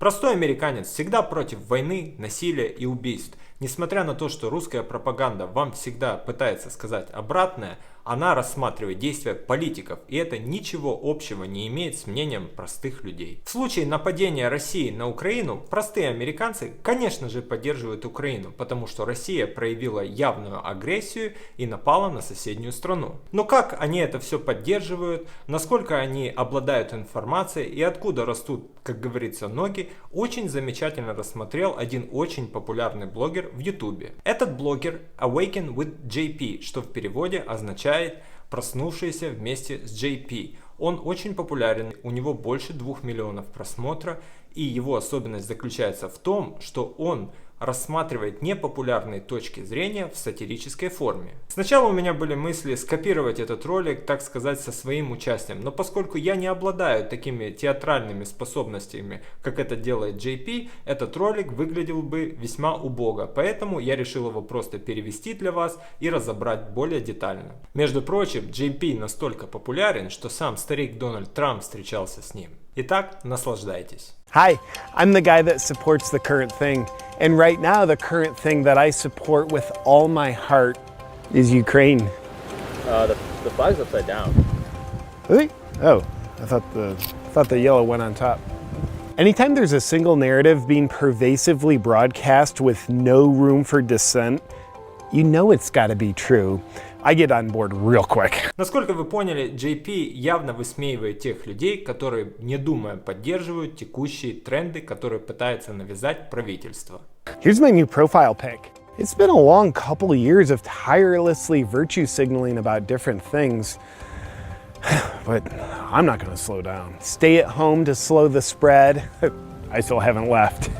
Простой американец всегда против войны, насилия и убийств. Несмотря на то, что русская пропаганда вам всегда пытается сказать обратное, она рассматривает действия политиков, и это ничего общего не имеет с мнением простых людей. В случае нападения России на Украину, простые американцы, конечно же, поддерживают Украину, потому что Россия проявила явную агрессию и напала на соседнюю страну. Но как они это все поддерживают, насколько они обладают информацией и откуда растут, как говорится, ноги, очень замечательно рассмотрел один очень популярный блогер в YouTube. Этот блогер AwakenWithJP, что в переводе означает проснувшийся вместе с JP. Он очень популярен, у него больше 2 миллионов просмотров, и его особенность заключается в том, что он рассматривает непопулярные точки зрения в сатирической форме. Сначала у меня были мысли скопировать этот ролик, так сказать, со своим участием, но поскольку я не обладаю такими театральными способностями, как это делает JP, этот ролик выглядел бы весьма убого, поэтому я решил его просто перевести для вас и разобрать более детально. Между прочим, JP настолько популярен, что сам старик Дональд Трамп встречался с ним. Итак, наслаждайтесь. Hi, I'm the guy that supports the current thing. And right now, the current thing that I support with all my heart is Ukraine. The flag's upside down. Really? Oh, I thought the yellow went on top. Anytime there's a single narrative being pervasively broadcast with no room for dissent, you know it's got to be true. I get on board real quick. Насколько вы поняли, JP явно высмеивает тех людей, которые, не думая, поддерживают текущие тренды, которые пытается навязать правительство. Here's my new profile pic. It's been a long couple of years of tirelessly virtue signaling about different things. But I'm not going to slow down. Stay at home to slow the spread. I still haven't left.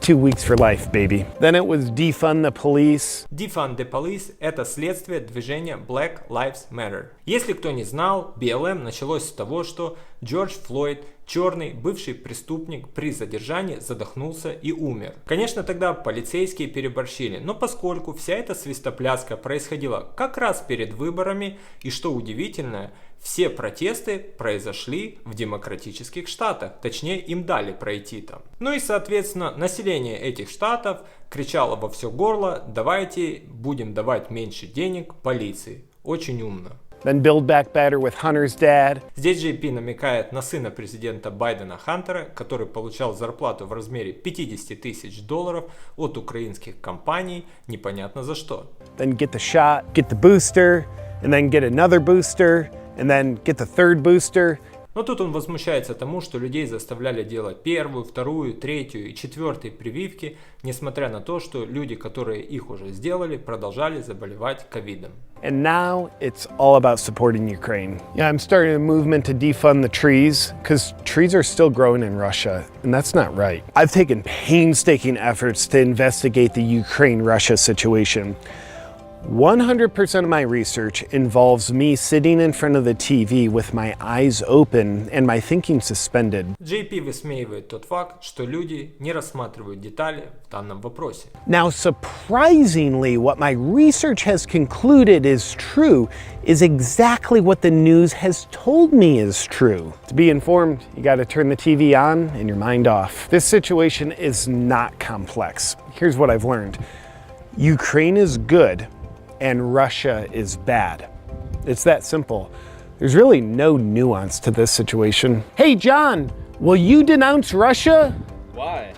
2 weeks for life, baby. Then it was defund the police. Defund the police – это следствие движения Black Lives Matter. Если кто не знал, BLM началось с того, что Джордж Флойд, черный бывший преступник, при задержании задохнулся и умер. Конечно, тогда полицейские переборщили, но поскольку вся эта свистопляска происходила как раз перед выборами, и что удивительно, все протесты произошли в демократических штатах, точнее им дали пройти там. Ну и соответственно население этих штатов кричало во все горло: давайте будем давать меньше денег полиции. Очень умно. Then Build Back Better with Hunter's dad. Здесь JP намекает на сына президента Байдена Хантера, который получал зарплату в размере $50 тысяч от украинских компаний, непонятно за что. Then get the shot, get the booster, and then get another booster, and then get the third booster. Но тут он возмущается тому, что людей заставляли делать первую, вторую, третью и четвертую прививки, несмотря на то, что люди, которые их уже сделали, продолжали заболевать ковидом. And now it's all about supporting Ukraine. Yeah, I'm starting a movement to defund the trees, because trees are still growing in Russia, and that's not right. I've taken painstaking efforts to investigate the Ukraine-Russia situation. 100% of my research involves me sitting in front of the TV with my eyes open and my thinking suspended. JP высмеивает тот факт, что люди не рассматривают детали в данном вопросе. Now, surprisingly, what my research has concluded is true is exactly what the news has told me is true. To be informed, you got to turn the TV on and your mind off. This situation is not complex. Here's what I've learned. Ukraine is good and Russia is bad. It's that simple. There's really no nuance to this situation. Hey, John, will you denounce Russia? Why?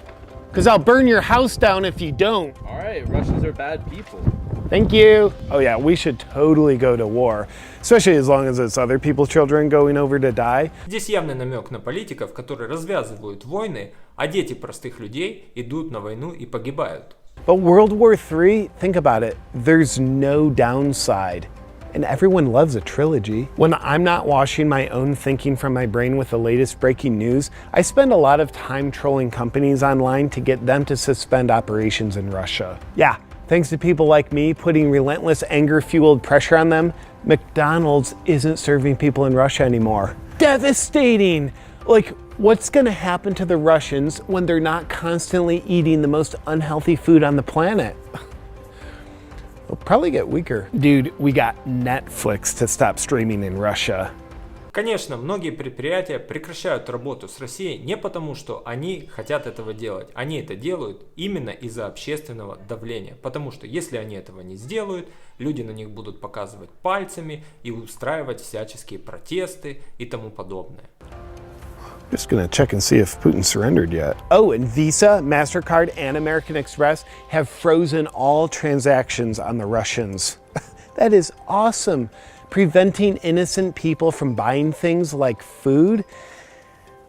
Because I'll burn your house down if you don't. All right, Russians are bad people. Thank you. Oh yeah, we should totally go to war, especially as long as it's other people's children going over to die. Здесь явный намек на политиков, которые развязывают войны, а дети простых людей идут на войну и погибают. But World War III, think about it, there's no downside. And everyone loves a trilogy. When I'm not washing my own thinking from my brain with the latest breaking news, I spend a lot of time trolling companies online to get them to suspend operations in Russia. Yeah, thanks to people like me putting relentless anger-fueled pressure on them, McDonald's isn't serving people in Russia anymore. Devastating! Like, what's gonna happen to the Russians when they're not constantly eating the most unhealthy food on the planet? They'll probably get weaker. Dude, we got Netflix to stop streaming in Russia. Конечно, многие предприятия прекращают работу с Россией не потому, что они хотят этого делать. Они это делают именно из-за общественного давления. Потому что если они этого не сделают, люди на них будут показывать пальцами и устраивать всяческие протесты и тому подобное. Just gonna check and see if Putin surrendered yet. Oh, and Visa, MasterCard, and American Express have frozen all transactions on the Russians. That is awesome. Preventing innocent people from buying things like food,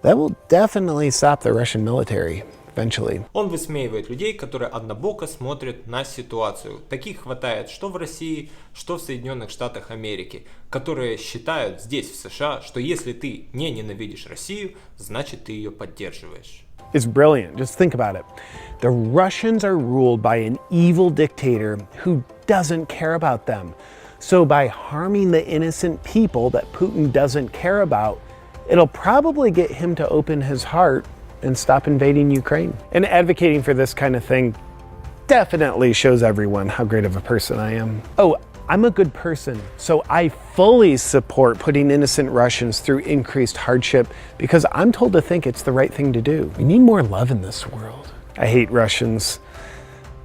that will definitely stop the Russian military eventually. Он высмеивает людей, которые однобоко смотрят на ситуацию. Таких хватает что в России, что в Соединенных Штатах Америки, которые считают здесь, в США, что если ты не ненавидишь Россию, значит ты ее поддерживаешь. It's brilliant. Just think about it. The Russians are ruled by an evil dictator who doesn't care about them. So by harming the innocent people that Putin doesn't care about, it'll probably get him to open his heart and stop invading Ukraine. And advocating for this kind of thing definitely shows everyone how great of a person I am. Oh, I'm a good person, so I fully support putting innocent Russians through increased hardship because I'm told to think it's the right thing to do. We need more love in this world. I hate Russians.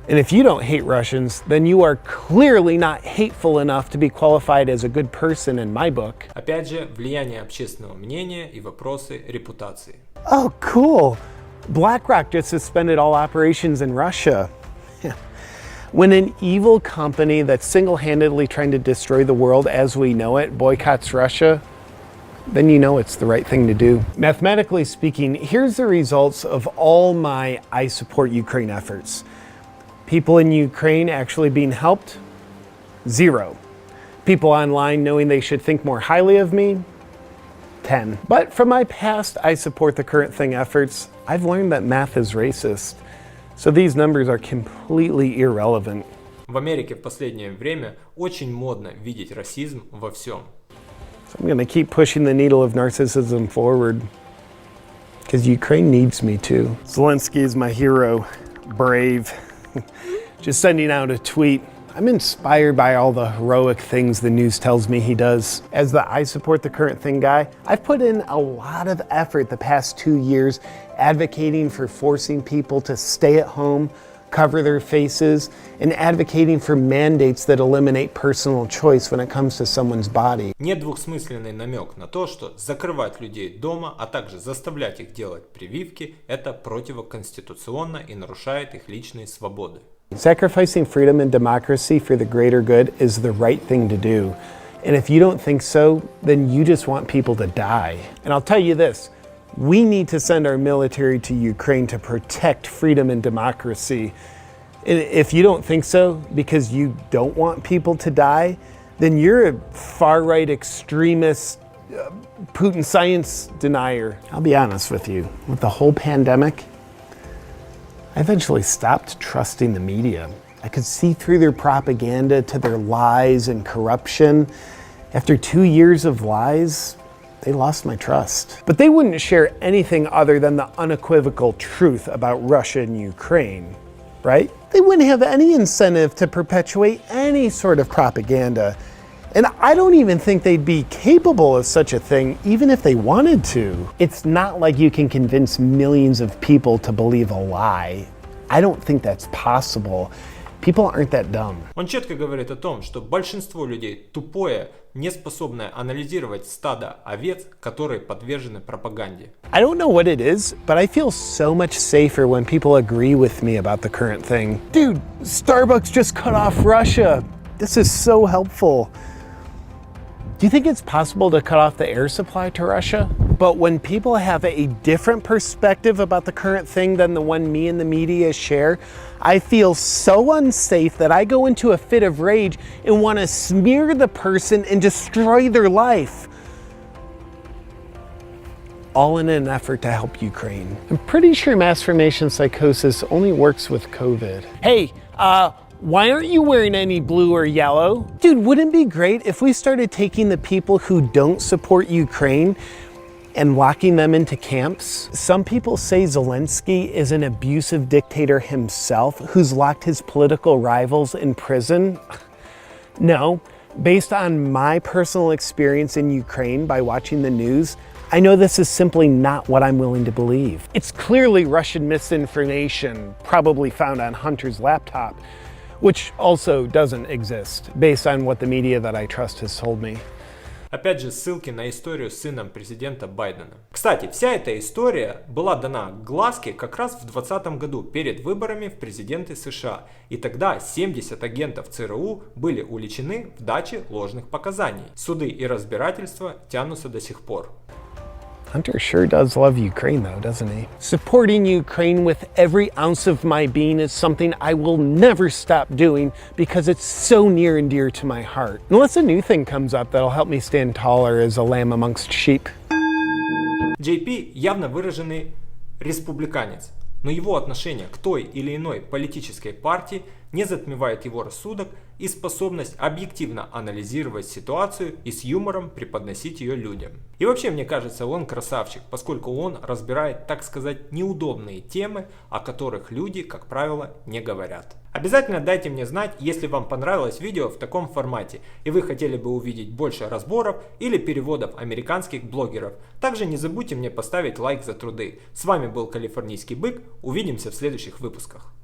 And if you don't hate Russians, then you are clearly not hateful enough to be qualified as a good person in my book. Опять же, влияние общественного мнения и вопросы репутации. Oh, cool. BlackRock just suspended all operations in Russia. When an evil company that's single-handedly trying to destroy the world as we know it boycotts Russia, then you know it's the right thing to do. Mathematically speaking, here's the results of all my I Support Ukraine efforts. People in Ukraine actually being helped? 0. People online knowing they should think more highly of me? 10. But from my past I Support the Current Thing efforts, I've learned that math is racist. So these numbers are completely irrelevant. В Америке в последнее время очень модно видеть расизм во всем. So I'm gonna keep pushing the needle of narcissism forward. Because Ukraine needs me too. Zelensky is my hero. Brave. Just sending out a tweet. I'm inspired by all the heroic things the news tells me he does. As the I Support the Current Thing guy, I've put in a lot of effort the past 2 years advocating for forcing people to stay at home, cover their faces, and advocating for mandates that eliminate personal choice when it comes to someone's body. Недвусмысленный намек на то, что закрывать людей дома, а также заставлять их делать прививки, это противоконституционно и нарушает их личные свободы. Sacrificing freedom and democracy for the greater good is the right thing to do. And if you don't think so, then you just want people to die. And I'll tell you this, we need to send our military to Ukraine to protect freedom and democracy. And if you don't think so, because you don't want people to die, then you're a far-right extremist, Putin science denier. I'll be honest with you, with the whole pandemic, I eventually stopped trusting the media. I could see through their propaganda to their lies and corruption. After 2 years of lies, they lost my trust. But they wouldn't share anything other than the unequivocal truth about Russia and Ukraine, right? They wouldn't have any incentive to perpetuate any sort of propaganda. And I don't even think they'd be capable of such a thing, even if they wanted to. It's not like you can convince millions of people to believe a lie. I don't think that's possible. People aren't that dumb. Он четко говорит о том, что большинство людей тупое, не способное анализировать стадо овец, которые подвержены пропаганде. I don't know what it is, but I feel so much safer when people agree with me about the current thing. Dude, Starbucks just cut off Russia. This is so helpful. Do you think it's possible to cut off the air supply to Russia? But when people have a different perspective about the current thing than the one me and the media share, I feel so unsafe that I go into a fit of rage and want to smear the person and destroy their life. All in an effort to help Ukraine. I'm pretty sure mass formation psychosis only works with COVID. Hey, why aren't you wearing any blue or yellow? Dude, wouldn't it be great if we started taking the people who don't support Ukraine and locking them into camps? Some people say Zelensky is an abusive dictator himself who's locked his political rivals in prison. No, Based on my personal experience in Ukraine by watching the news, I know this is simply not what I'm willing to believe. It's clearly Russian misinformation, probably found on Hunter's laptop, which also doesn't exist, based on what the media that I trust has told me. Опять же, ссылки на историю с сыном президента Байдена. Кстати, вся эта история была дана гласке как раз в 2020 году, перед выборами в президенты США. И тогда 70 агентов ЦРУ были уличены в даче ложных показаний. Суды и разбирательства тянутся до сих пор. Hunter sure does love Ukraine though, doesn't he? Supporting Ukraine with every ounce of my being is something I will never stop doing because it's so near and dear to my heart. Unless a new thing comes up that'll help me stand taller as a lamb amongst sheep. JP явно выраженный республиканец, но его отношение к той или иной политической партии не затмевает его рассудок и способность объективно анализировать ситуацию и с юмором преподносить ее людям. И вообще, мне кажется, он красавчик, поскольку он разбирает, так сказать, неудобные темы, о которых люди, как правило, не говорят. Обязательно дайте мне знать, если вам понравилось видео в таком формате и вы хотели бы увидеть больше разборов или переводов американских блогеров. Также не забудьте мне поставить лайк за труды. С вами был Калифорнийский бык, увидимся в следующих выпусках.